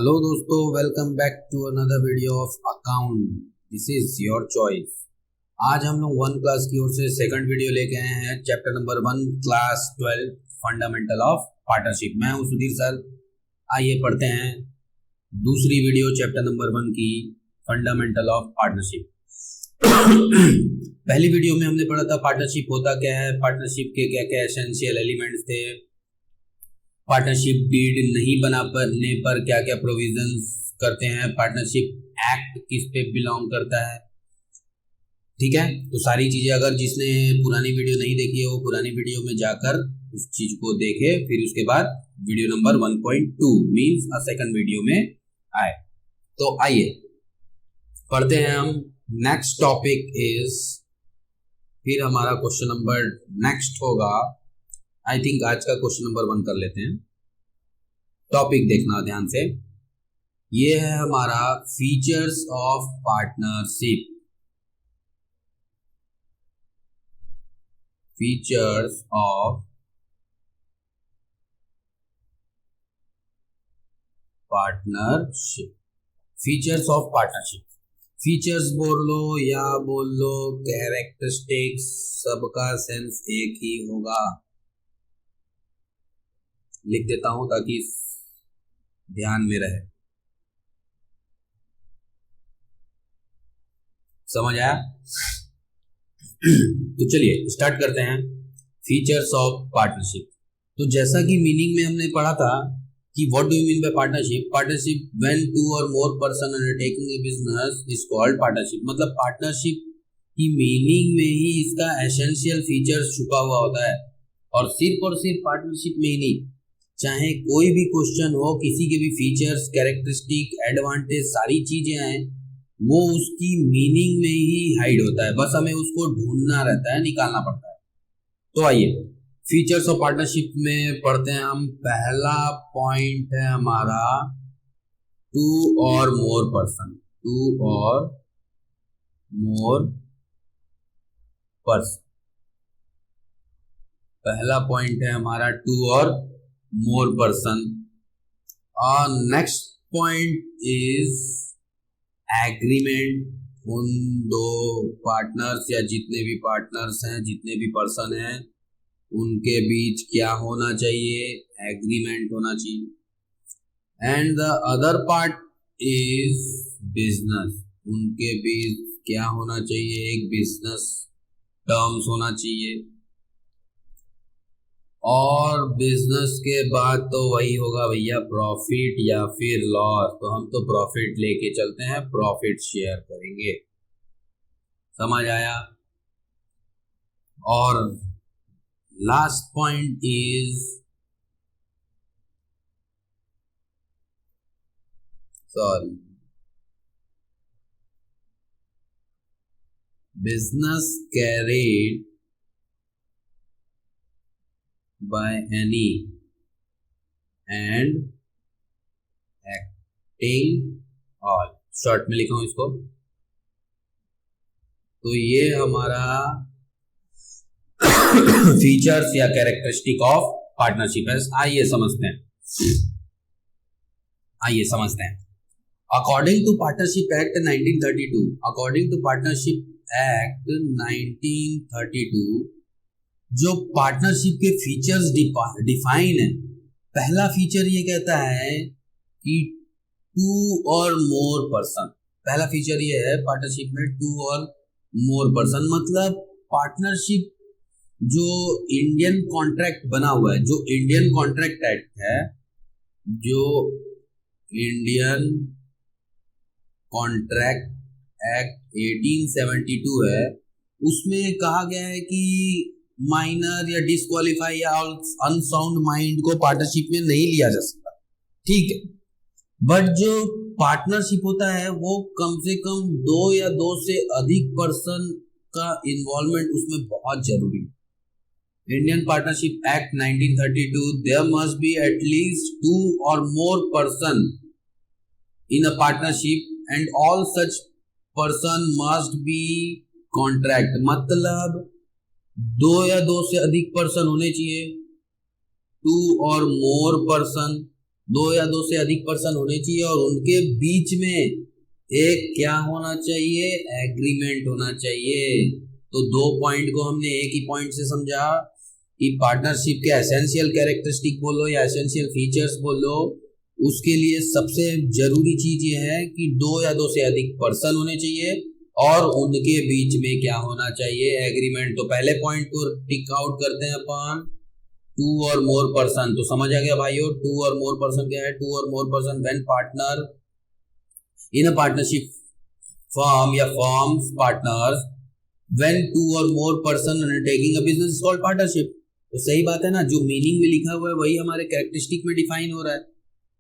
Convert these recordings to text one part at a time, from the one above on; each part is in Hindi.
हेलो दोस्तों, welcome back to another video of account. This is your choice. आज हम लोग वन क्लास की ओर से सेकंड वीडियो लेके आए हैं, chapter number 1 class 12 fundamental of partnership. मैं हूं सुधीर सर। आइए पढ़ते हैं दूसरी वीडियो चैप्टर नंबर 1 की, फंडामेंटल ऑफ पार्टनरशिप। पहली वीडियो में हमने पढ़ा था पार्टनरशिप होता क्या है, पार्टनरशिप के क्या क्या एसेंशियल एलिमेंट्स थे, पार्टनरशिप डीड नहीं बना पाने पर क्या क्या प्रोविजंस करते हैं, पार्टनरशिप एक्ट किस पे बिलोंग करता है। ठीक है, तो सारी चीजें अगर जिसने पुरानी वीडियो नहीं देखी है वो पुरानी वीडियो में जाकर उस चीज को देखे, फिर उसके बाद video number 1.2 means second video में आए। तो आइए पढ़ते हैं हम। नेक्स्ट टॉपिक इज, फिर हमारा क्वेश्चन नंबर नेक्स्ट होगा। आई थिंक आज का क्वेश्चन नंबर 1 कर लेते हैं। टॉपिक देखना ध्यान से, ये है हमारा features of partnership. Features of partnership. Features of partnership, features बोल लो या बोल लो कैरेक्टरिस्टिक्स, सबका सेंस एक ही होगा। लिख देता हूं ताकि ध्यान में रहे। समझ आया? तो चलिए स्टार्ट करते हैं। Features of partnership. तो जैसा कि मीनिंग में हमने पढ़ा था कि what do you mean by partnership. Partnership when two और more person undertaking a business is called partnership. मतलब पार्टनरशिप की मीनिंग में ही इसका एसेंशियल फीचर्स छुपा हुआ होता है। और सिर्फ पार्टनरशिप में ही नहीं, चाहे कोई भी क्वेश्चन हो, किसी के भी फीचर्स, कैरेक्टरिस्टिक, एडवांटेज, सारी चीजें हैं, वो उसकी मीनिंग में ही हाइड होता है। बस हमें उसको ढूंढना रहता है, निकालना पड़ता है। तो आइए फीचर्स ऑफ पार्टनरशिप में पढ़ते हैं हम। पहला पॉइंट है हमारा टू और मोर पर्सन। टू और मोर पर्सन, पहला पॉइंट है हमारा टू और मोर पर्सन। और नेक्स्ट पॉइंट इज एग्रीमेंट। उन दो पार्टनर्स या जितने भी पार्टनर्स हैं, जितने भी पर्सन हैं, उनके बीच क्या होना चाहिए? एग्रीमेंट होना चाहिए। And the other part is business. उनके बीच क्या होना चाहिए? एक बिजनेस टर्म्स होना चाहिए। और बिजनेस के बाद तो वही होगा भैया, प्रॉफिट या फिर लॉस। तो हम तो प्रॉफिट लेके चलते हैं, प्रॉफिट शेयर करेंगे। समझ आया? और last point is, sorry, business carried by any and acting all। Short में लिखा हूं इसको। तो ये हमारा फीचर्स या कैरेक्टरिस्टिक ऑफ पार्टनरशिप है। आइए समझते हैं। According to partnership act 1932, according to partnership act 1932, जो पार्टनरशिप के फीचर्स डिफाइन है, पहला फीचर ये कहता है कि टू और मोर पर्सन। पहला फीचर ये है पार्टनरशिप में टू और मोर पर्सन। मतलब पार्टनरशिप जो इंडियन कॉन्ट्रैक्ट बना हुआ है, जो इंडियन कॉन्ट्रैक्ट एक्ट है, जो इंडियन कॉन्ट्रैक्ट एक्ट 1872 है, उसमें कहा गया है कि माइनर या डिस्क्वालीफाई या अनसाउंड माइंड को पार्टनरशिप में नहीं लिया जा सकता। ठीक है, बट जो पार्टनरशिप होता है वो कम से कम दो या दो से अधिक पर्सन का इन्वॉल्वमेंट उसमें बहुत जरूरी है। Indian partnership act 1932, there must be at least two और more person in a partnership and all such person must be contract. मतलब दो या दो से अधिक पर्सन होने चाहिए, टू और मोर पर्सन, दो या दो से अधिक पर्सन होने चाहिए और उनके बीच में एक क्या होना चाहिए, एग्रीमेंट होना चाहिए। तो दो पॉइंट को हमने एक ही पॉइंट से समझा कि पार्टनरशिप के एसेंशियल कैरेक्टरिस्टिक बोलो या एसेंशियल फीचर्स बोलो, उसके लिए सबसे जरूरी चीज ये है कि दो या दो से अधिक पर्सन होने चाहिए और उनके बीच में क्या होना चाहिए, एग्रीमेंट। तो पहले पॉइंट को टिक आउट करते हैं अपन, टू और मोर पर्सन। तो समझ आ गया भाइयों, टू और मोर पर्सन क्या है, टू और more person when partner in a partnership firm या फर्म्स पार्टनर्स व्हेन टू और more person undertaking a business is called partnership. तो सही बात है ना, जो मीनिंग में लिखा हुआ है वही हमारे कैरेक्टरिस्टिक में डिफाइन हो रहा है।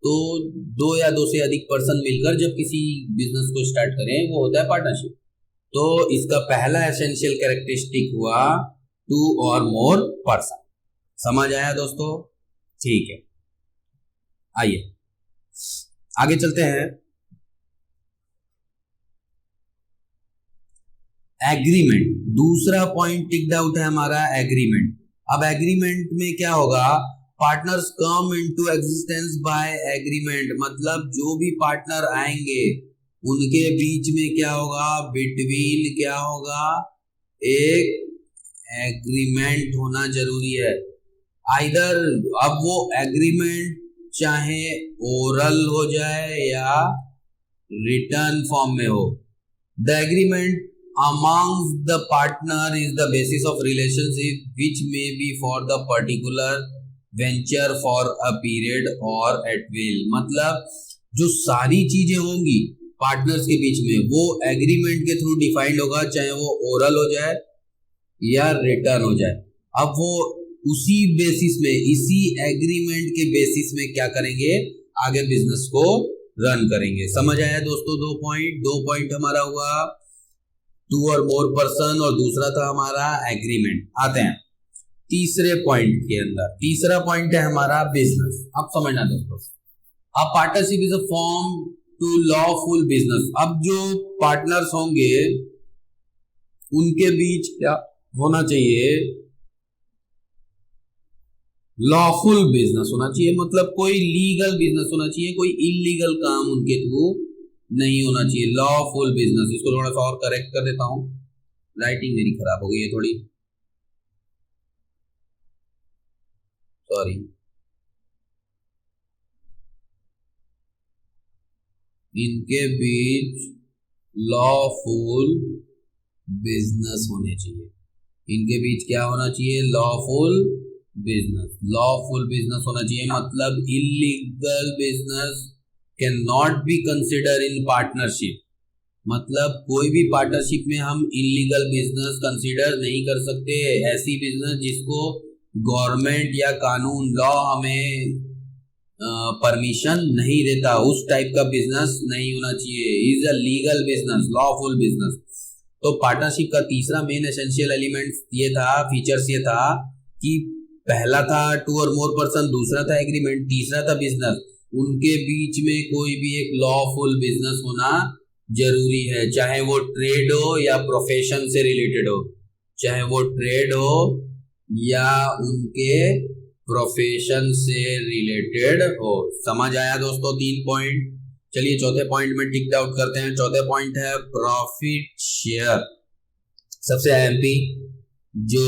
तो दो या दो से अधिक पर्सन मिलकर जब किसी बिजनेस को स्टार्ट करें वो होता है पार्टनरशिप। तो इसका पहला एसेंशियल कैरेक्टरिस्टिक हुआ टू और मोर पर्सन। समझ आया दोस्तों? ठीक है, आइए आगे चलते हैं। एग्रीमेंट, दूसरा पॉइंट टिक्ड आउट है हमारा, एग्रीमेंट। अब एग्रीमेंट में क्या होगा, partners come into existence by agreement. मतलब जो भी पार्टनर आएंगे उनके बीच में क्या होगा, बिटवीन क्या होगा, एक एग्रीमेंट होना जरूरी है। आइदर अब वो एग्रीमेंट चाहे ओरल हो जाए या रिटर्न फॉर्म में हो। The agreement amongst the partner is the basis of relationship which may be for the particular venture for a period or at will। मतलब जो सारी चीजें होंगी पार्टनर्स के बीच में वो एग्रीमेंट के थ्रू डिफाइंड होगा, चाहे वो ओरल हो जाए या रिटर्न हो जाए। अब वो उसी बेसिस में, इसी एग्रीमेंट के बेसिस में क्या करेंगे, आगे बिजनेस को रन करेंगे। समझ आया दोस्तों? दो पॉइंट हमारा हुआ, टू और मोर पर्सन, और दूसरा था हमारा एग्रीमेंट। आते हैं तीसरे पॉइंट के अंदर। तीसरा पॉइंट है हमारा बिजनेस। अब समझना दोस्तों, अब partnership is a form to lawful business. अब जो पार्टनर्स होंगे उनके बीच क्या होना चाहिए, लॉफुल बिजनेस होना चाहिए। मतलब कोई लीगल बिजनेस होना चाहिए, कोई इलीगल काम उनके थ्रू नहीं होना चाहिए, लॉफुल बिजनेस। इसको थोड़ा सा और करेक्ट कर देता हूं, राइटिंग मेरी खराब हो गई है थोड़ी, सॉरी। इनके बीच लॉफुल बिजनेस होने चाहिए। इनके बीच क्या होना चाहिए, लॉफुल बिजनेस। लॉफुल बिजनेस होना चाहिए, मतलब illegal business can not be consider in partnership. मतलब कोई भी पार्टनरशिप में हम इलीगल बिजनेस कंसिडर नहीं कर सकते। ऐसी बिजनेस जिसको गवर्नमेंट या कानून, लॉ हमें परमिशन नहीं देता, उस टाइप का बिजनेस नहीं होना चाहिए। Is a legal business, lawful business. तो पार्टनरशिप का तीसरा मेन एसेंशियल एलिमेंट ये था, फीचर्स ये था कि पहला था टू और मोर पर्सन, दूसरा था एग्रीमेंट, तीसरा था बिजनेस। उनके बीच में कोई भी एक लॉफुल बिजनेस होना जरूरी है, चाहे वो ट्रेड हो या प्रोफेशन से रिलेटेड हो, चाहे वो ट्रेड हो या उनके प्रोफेशन से रिलेटेड हो। समझ आया दोस्तों? तीन पॉइंट। चलिए चौथे पॉइंट में टिक आउट करते हैं। चौथे पॉइंट है प्रॉफिट शेयर। सबसे एमपी जो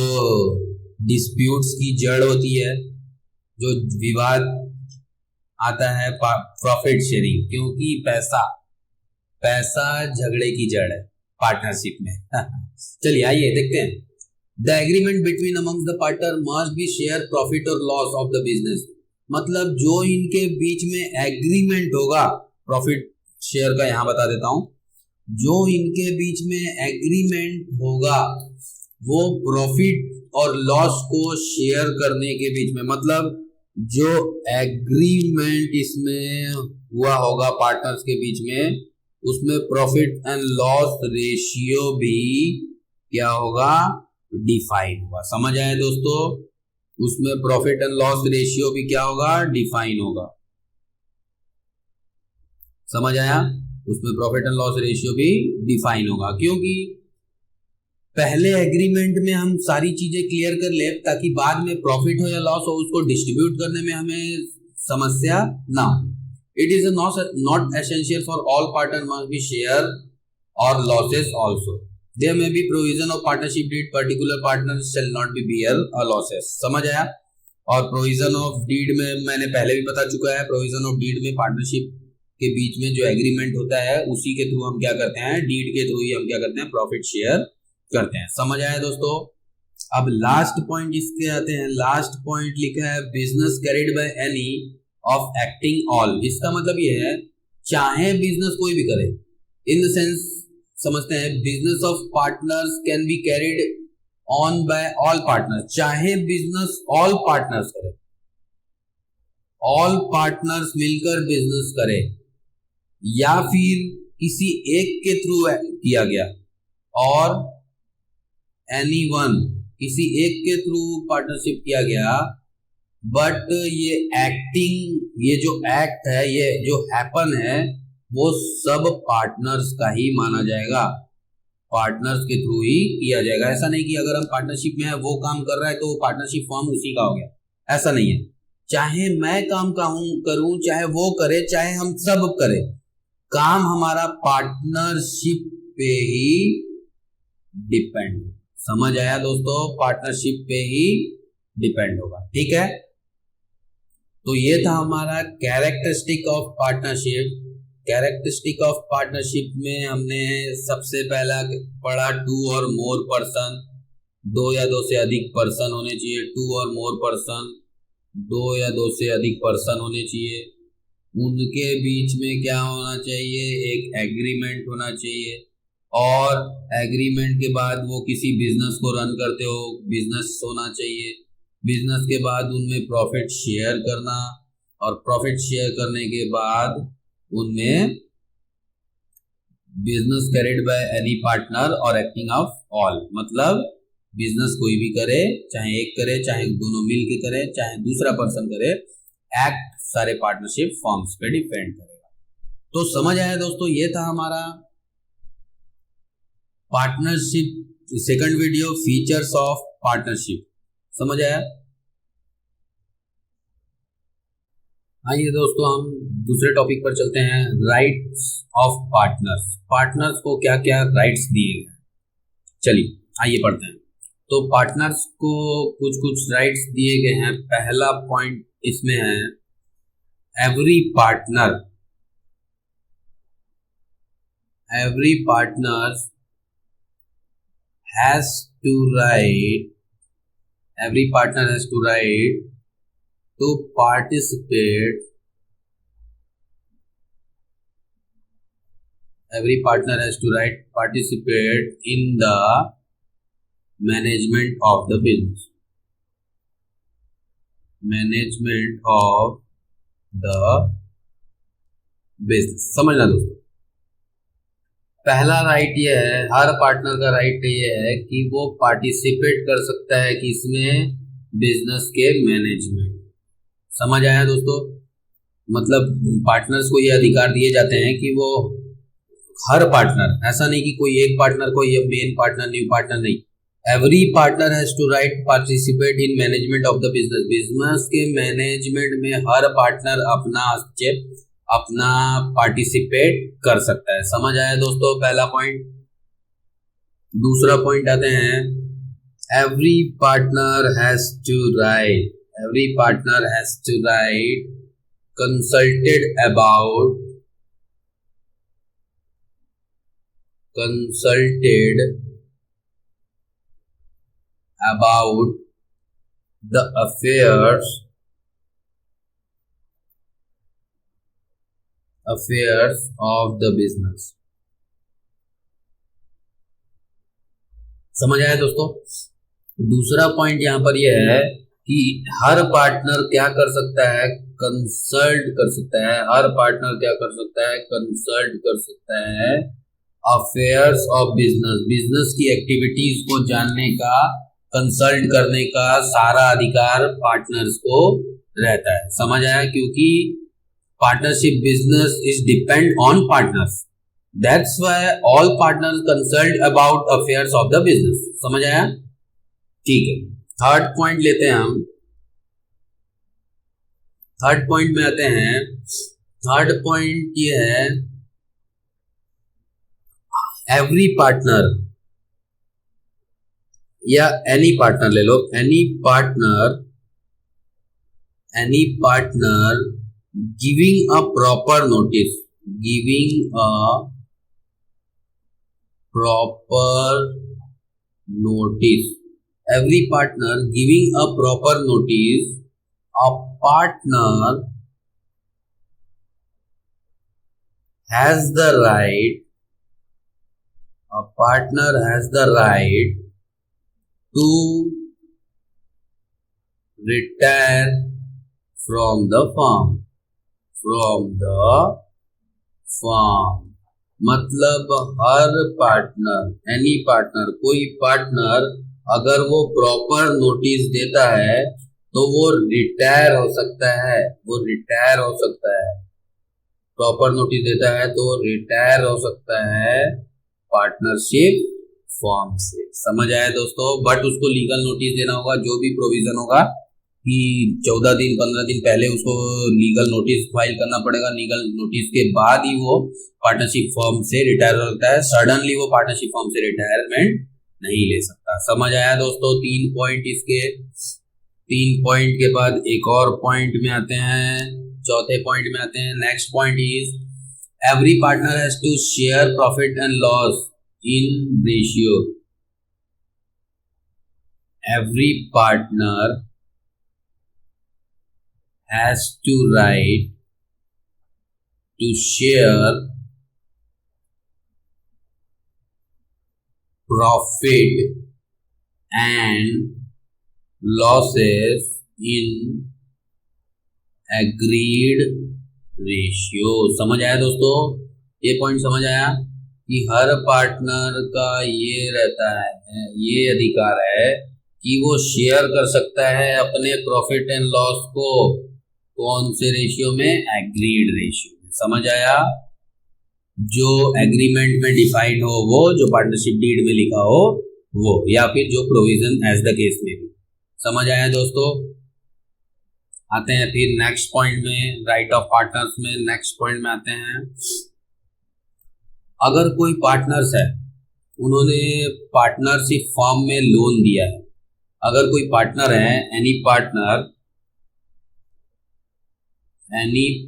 डिस्प्यूट्स की जड़ होती है, जो विवाद आता है, प्रॉफिट शेयरिंग। क्योंकि पैसा झगड़े की जड़ है पार्टनरशिप में। चलिए आइए देखते हैं। The agreement between amongst the partner must be share profit और लॉस ऑफ द बिजनेस। मतलब जो इनके बीच में एग्रीमेंट होगा, प्रॉफिट शेयर का यहां बता देता हूं, जो इनके बीच में एग्रीमेंट होगा वो प्रॉफिट और लॉस को शेयर करने के बीच में, मतलब जो एग्रीमेंट इसमें हुआ होगा पार्टनर्स के बीच में, उसमें प्रॉफिट एंड लॉस रेशियो भी क्या होगा, डिफाइन होगा। समझ आए दोस्तों? उसमें प्रॉफिट एंड लॉस रेशियो भी क्या होगा, डिफाइन होगा। समझ आया? उसमें प्रॉफिट एंड लॉस रेशियो भी डिफाइन होगा, क्योंकि पहले एग्रीमेंट में हम सारी चीजें क्लियर कर ले ताकि बाद में प्रॉफिट हो या लॉस हो उसको डिस्ट्रीब्यूट करने में हमें समस्या ना हो। It is not essential for all partner must be share और losses also. There may be provision of partnership deed particular partner shall not be bear a losses. समझ आया। और प्रोविजन ऑफ डीड में मैंने पहले भी बता चुका है, प्रोविजन ऑफ डीड में पार्टनरशिप के बीच में जो एग्रीमेंट होता है उसी के थ्रू हम क्या करते हैं, डीड के थ्रू ही हम क्या करते हैं, प्रॉफिट शेयर करते हैं। समझ आया दोस्तों। अब लास्ट पॉइंट इसके आते हैं। लास्ट पॉइंट लिखा है business carried by any of acting all. इसका मतलब ये है चाहे बिजनेस कोई भी करे, इन द सेंस समझते हैं business of partners can be carried on by all partners. चाहे बिजनेस ऑल पार्टनर्स करे, ऑल पार्टनर्स मिलकर बिजनेस करे या फिर किसी एक के थ्रू किया गया, और एनीवन किसी एक के थ्रू पार्टनरशिप किया गया, बट ये एक्टिंग, ये जो एक्ट है, ये जो हैपन है, वो सब पार्टनर्स का ही माना जाएगा, पार्टनर्स के थ्रू ही किया जाएगा। ऐसा नहीं कि अगर हम पार्टनरशिप में है, वो काम कर रहा है तो पार्टनरशिप फॉर्म उसी का हो गया, ऐसा नहीं है। चाहे मैं काम करूं, चाहे वो करे, चाहे हम सब करें, काम हमारा पार्टनरशिप पे ही डिपेंड। समझ आया दोस्तों, पार्टनरशिप पे ही डिपेंड होगा। ठीक है, तो ये था हमारा characteristic of partnership. Characteristic of partnership में हमने सबसे पहला पढ़ा टू और मोर पर्सन, दो या दो से अधिक पर्सन होने चाहिए। टू और मोर पर्सन, दो या दो से अधिक पर्सन होने चाहिए। उनके बीच में क्या होना चाहिए, एक एग्रीमेंट होना चाहिए, और एग्रीमेंट के बाद वो किसी बिजनेस को रन करते हो, बिजनेस होना चाहिए। बिजनेस के बाद उनमें प्रॉफिट शेयर करना, और प्रॉफिट शेयर करने के बाद उनमें business carried by any partner और एक्टिंग ऑफ ऑल। मतलब बिजनेस कोई भी करे, चाहे एक करे, चाहे दोनों मिल के करे, चाहे दूसरा पर्सन करे, एक्ट सारे पार्टनरशिप फॉर्म्स पे डिपेंड करेगा। तो समझ आया दोस्तों, ये था हमारा partnership second video, features of partnership. समझ आया। आइए दोस्तों हम दूसरे टॉपिक पर चलते हैं, राइट्स ऑफ पार्टनर्स। पार्टनर्स को क्या क्या राइट्स दिए गए, चलिए आइए पढ़ते हैं। तो पार्टनर्स को कुछ कुछ राइट्स दिए गए हैं। पहला पॉइंट इसमें है, एवरी पार्टनर has to write, every partner has to write to participate, every partner has to participate in the management of the business, management of the business। समझना दोस्तों, पहला राइट ये है, हर पार्टनर का राइट ये है कि वो पार्टिसिपेट कर सकता है कि इसमें बिजनेस के मैनेजमेंट। समझ आया दोस्तों, मतलब पार्टनर्स को ये अधिकार दिए जाते हैं कि वो हर पार्टनर, ऐसा नहीं कि कोई एक पार्टनर को ये मेन पार्टनर, न्यू पार्टनर, नहीं, every partner has to right participate in management of the business. Business के मैनेजमेंट में हर पार्टनर अपना पार्टिसिपेट कर सकता है। समझ आया दोस्तों, पहला पॉइंट। दूसरा पॉइंट आते हैं, every partner has to right consulted about the affairs of the business। समझ आया दोस्तों। दूसरा पॉइंट यहाँ पर यह है कि हर पार्टनर क्या कर सकता है, कंसल्ट कर सकता है। हर पार्टनर क्या कर सकता है, कंसल्ट कर सकता है अफेयर्स ऑफ बिजनेस। बिजनेस की एक्टिविटीज को जानने का, कंसल्ट करने का सारा अधिकार पार्टनर्स को रहता है। समझ आया, क्योंकि partnership business is depend on partners, that's why all partners consult about affairs of the business। समझ आया, ठीक है। थर्ड पॉइंट लेते हैं हम। थर्ड पॉइंट में आते हैं। थर्ड पॉइंट ये है, एवरी पार्टनर या एनी पार्टनर ले लो, any partner giving a proper notice, giving a proper notice, every partner giving a proper notice, a partner has the right to retire from the firm, मतलब हर पार्टनर, एनी पार्टनर, कोई पार्टनर अगर वो प्रॉपर नोटिस देता है तो वो रिटायर हो सकता है, प्रॉपर नोटिस देता है तो रिटायर हो सकता है पार्टनरशिप फॉर्म से। समझ आया दोस्तों? बट उसको लीगल नोटिस देना होगा, जो भी प्रोविजन होगा कि 14 दिन 15 दिन पहले उसको लीगल नोटिस फाइल करना पड़ेगा। लीगल नोटिस के बाद ही वो पार्टनरशिप फॉर्म से रिटायर हो सकता है। सडनली वो पार्टनरशिप फॉर्म से रिटायरमेंट नहीं ले सकता। समझ आया दोस्तों? 3 पॉइंट इसके। 3 पॉइंट के बाद एक और पॉइंट में आते हैं, चौथे पॉइंट में आते हैं। Next point is every partner has to share profit and loss in ratio. एवरी पार्टनर has to right to share profit and losses in agreed ratio। समझ आया दोस्तों? ये पॉइंट समझ आया कि हर पार्टनर का ये रहता है, ये अधिकार है कि वो शेयर कर सकता है अपने प्रॉफिट एंड लॉस को कौन से रेशियो में? एग्रीड रेशियो में। समझ आया? जो एग्रीमेंट में डिफाइंड हो वो, जो पार्टनरशिप डीड में लिखा हो वो, या फिर जो प्रोविजन एज द केस में भी। समझ आया दोस्तों? आते हैं फिर नेक्स्ट पॉइंट में, राइट ऑफ पार्टनर्स में। नेक्स्ट पॉइंट में आते हैं, अगर कोई पार्टनर्स है, उन्होंने पार्टनरशिप फॉर्म में लोन दिया है, अगर कोई पार्टनर है, any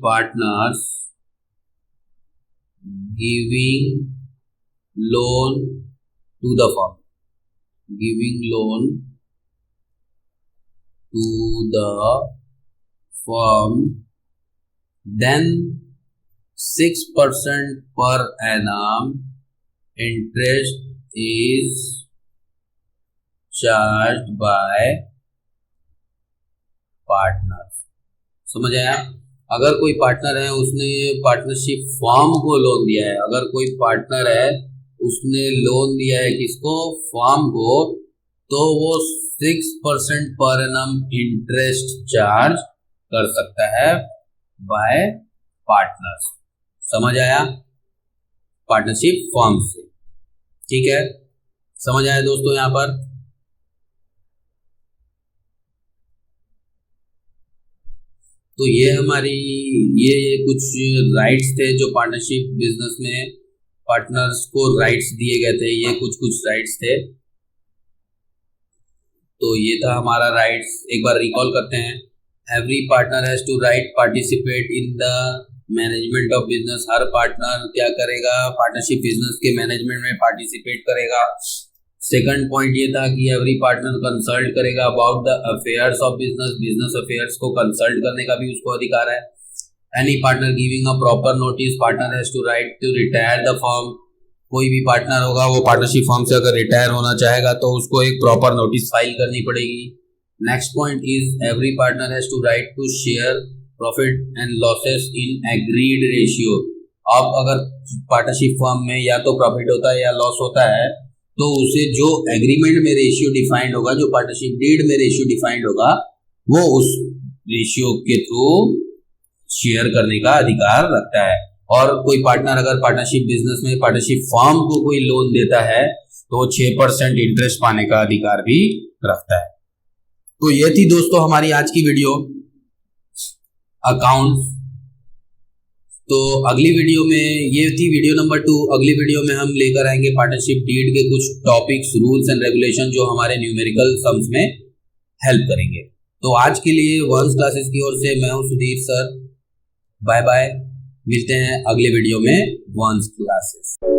partners giving loan to the firm, then 6% per annum interest is charged by partners। समझ आया? अगर कोई पार्टनर है, उसने पार्टनरशिप फॉर्म को लोन दिया है, अगर कोई पार्टनर है उसने लोन दिया है किसको? फॉर्म को, तो वो 6% पर एनम इंटरेस्ट चार्ज कर सकता है बाय पार्टनर्स। समझ आया? पार्टनरशिप फॉर्म से। ठीक है, समझ आया दोस्तों? यहां पर तो ये हमारी ये कुछ राइट्स थे जो पार्टनरशिप बिजनेस में पार्टनर्स को राइट्स दिए गए थे। ये कुछ राइट्स थे। तो ये था हमारा राइट्स। एक बार रिकॉल करते हैं। Every partner has to right participate in the management of business. हर पार्टनर क्या करेगा? पार्टनरशिप बिजनेस के मैनेजमेंट में पार्टिसिपेट करेगा। सेकंड पॉइंट ये था कि एवरी पार्टनर कंसल्ट करेगा about the affairs of business. Business affairs को कंसल्ट करने का भी उसको अधिकार है। Any partner giving a proper notice, partner has to right to retire the firm. कोई भी पार्टनर होगा वो पार्टनरशिप फर्म से अगर रिटायर होना चाहेगा तो उसको एक प्रॉपर नोटिस फाइल करनी पड़ेगी। Next point is every partner has to right to share profit and losses in agreed ratio. अब अगर पार्टनरशिप फर्म में या तो प्रॉफिट होता है या लॉस होता है तो उसे जो एग्रीमेंट में रेशियो डिफाइंड होगा, जो पार्टनरशिप डीड में रेशियो डिफाइंड होगा, वो उस रेशियो के थ्रू शेयर करने का अधिकार रखता है। और कोई पार्टनर अगर पार्टनरशिप बिजनेस में पार्टनरशिप फर्म को कोई लोन देता है तो 6% इंटरेस्ट पाने का अधिकार भी रखता है। तो ये थी दोस्तों हमारी आज की वीडियो। अकाउंट्स। तो अगली वीडियो में, ये थी वीडियो नंबर 2, अगली वीडियो में हम लेकर आएंगे पार्टनरशिप डीड के कुछ टॉपिक्स, रूल्स एंड रेगुलेशन जो हमारे न्यूमेरिकल सम्स में हेल्प करेंगे। तो आज के लिए वंस क्लासेस की ओर से मैं हूं सुधीर सर, बाय बाय, मिलते हैं अगले वीडियो में वंस क्लासेस।